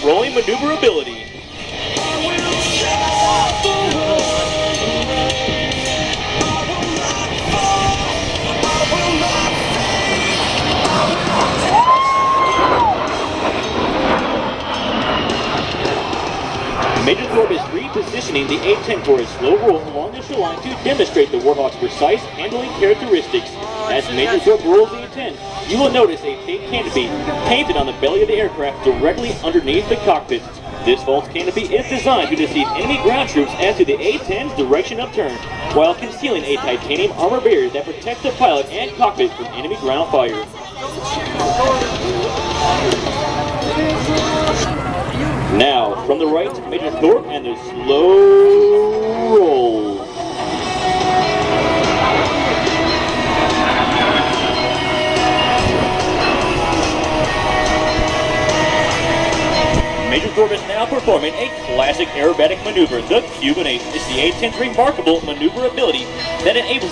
rolling maneuverability. Major Thorpe is repositioning the A-10 for a slow roll along the shoreline to demonstrate the Warhawk's precise handling characteristics. As Major Thorpe rolls the A-10, you will notice a fake canopy painted on the belly of the aircraft directly underneath the cockpit. This false canopy is designed to deceive enemy ground troops as to the A-10's direction of turn, while concealing a titanium armor barrier that protects the pilot and cockpit from enemy ground fire. Now, from the right, Major Thorpe and the slow roll. Major Thorpe is now performing a classic aerobatic maneuver, the Cuban Ace. It's the A-10's remarkable maneuverability that enables